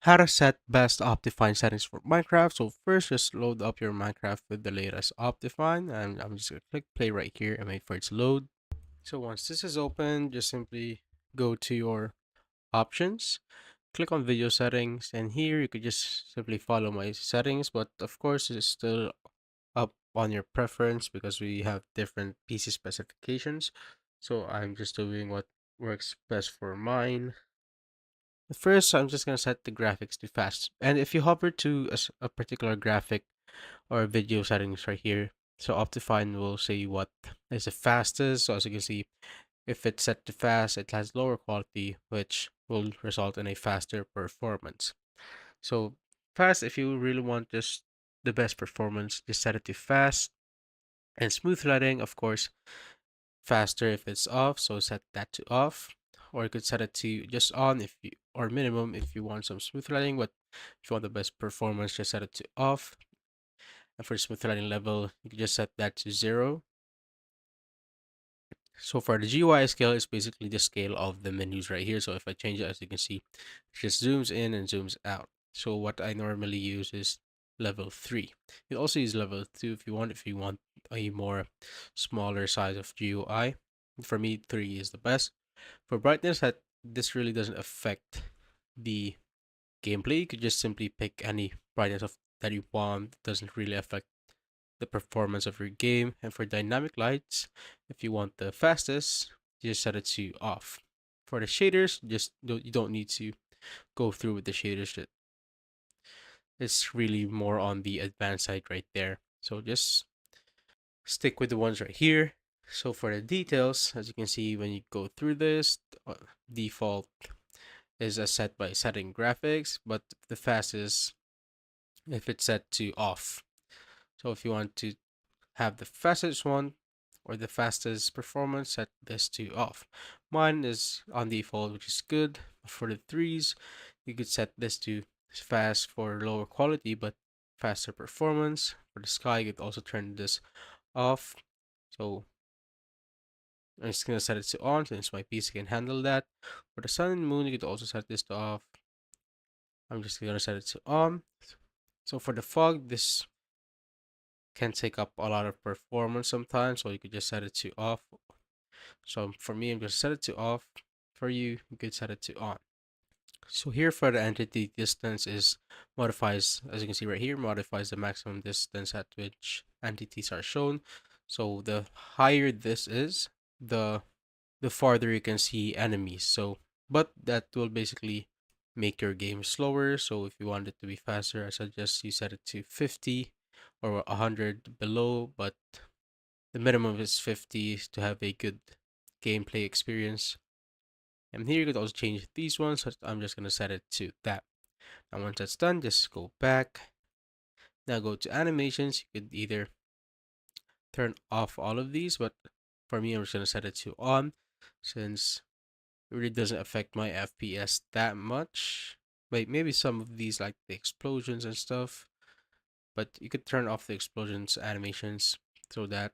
How to set best Optifine settings for Minecraft. So first, just load up your Minecraft with the latest Optifine, and I'm just gonna click play right here and wait for it to load. So once this is open, just simply go to your options, click on video settings, and here you could just simply follow my settings, but of course it's still up on your preference because we have different PC specifications. So I'm just doing what works best for mine. First, I'm just going to set the graphics to fast. And if you hover to a particular graphic or video settings right here, so Optifine will say what is the fastest. So as you can see, if it's set to fast, it has lower quality, which will result in a faster performance. So fast, if you really want just the best performance, just set it to fast. And smooth lighting, of course, faster if it's off, so set that to off. Or you could set it to just on if you or minimum if you want some smooth lighting, but if you want the best performance, just set it to off. And for smooth lighting level, you can just set that to 0. So for the GUI scale, it's basically the scale of the menus right here. So if I change it, as you can see, it just zooms in and zooms out. So what I normally use is level 3. You also use level 2 if you want a more smaller size of GUI. For me, 3 is the best. For brightness, this really doesn't affect the gameplay. You could just simply pick any brightness of that you want. It doesn't really affect the performance of your game. And for dynamic lights, if you want the fastest, you just set it to off. For the shaders, you don't need to go through with the shaders. It's really more on the advanced side right there. So just stick with the ones right here. So for the details, as you can see when you go through this, default is a set by setting graphics, but the fastest if it's set to off. So if you want to have the fastest one or the fastest performance, set this to off. Mine is on default, which is good. For the threes, you could set this to fast for lower quality but faster performance. For the sky, you could also turn this off. So I'm just gonna set it to on since my PC can handle that. For the sun and moon, you could also set this to off. I'm just gonna set it to on. So for the fog, this can take up a lot of performance sometimes, so you could just set it to off. So for me, I'm gonna set it to off. For you, you could set it to on. So here for the entity distance is modifies, as you can see right here, modifies the maximum distance at which entities are shown. So the higher this is, the farther you can see enemies. So, but that will basically make your game slower. So if you want it to be faster, I suggest you set it to 50 or 100 below, but the minimum is 50 to have a good gameplay experience. And here you could also change these ones. So I'm just going to set it to that. And once that's done, just go back. Now go to animations. You could either turn off all of these, but for me, I'm just going to set it to on since it really doesn't affect my FPS that much. Like maybe some of these, like the explosions and stuff, but you could turn off the explosions animations so that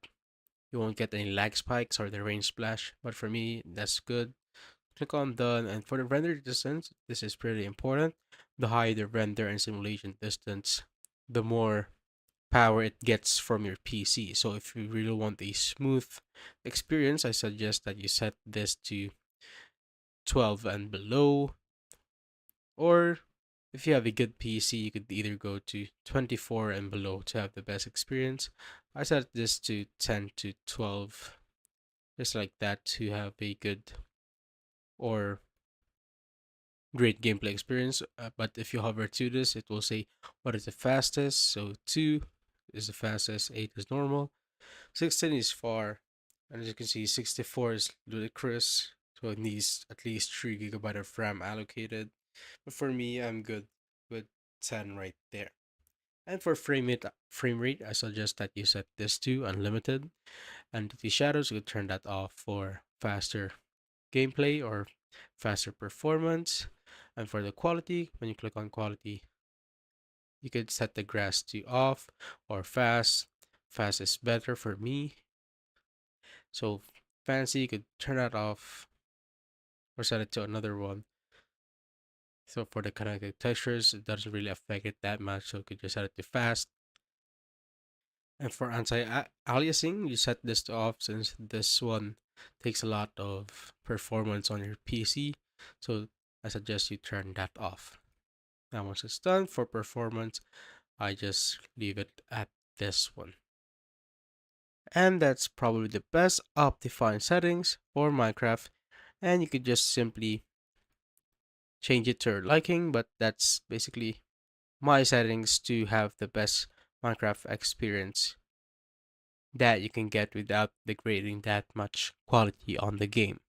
you won't get any lag spikes or the rain splash. But for me, that's good. Click on done, and for the render distance, this is pretty important. The higher the render and simulation distance, the more power it gets from your PC. So if you really want a smooth experience, I suggest that you set this to 12 and below. Or if you have a good PC, you could either go to 24 and below to have the best experience. I set this to 10 to 12, just like that, to have a good or great gameplay experience. But if you hover to this, it will say what is the fastest. So 2 is the fastest, 8 is normal, 16 is far, and as you can see, 64 is ludicrous. So it needs at least 3 GB of RAM allocated. But for me, I'm good with 10 right there. And for frame rate, I suggest that you set this to unlimited. And the shadows, you could turn that off for faster gameplay or faster performance. And for the quality, when you click on quality, you could set the grass to off or fast. Fast is better for me. So fancy, you could turn that off or set it to another one. So for the connected textures, it doesn't really affect it that much. So you could just set it to fast. And for anti-aliasing, you set this to off since this one takes a lot of performance on your PC. So I suggest you turn that off. Now once it's done for performance, I just leave it at this one. And that's probably the best Optifine settings for Minecraft. And you could just simply change it to your liking, but that's basically my settings to have the best Minecraft experience that you can get without degrading that much quality on the game.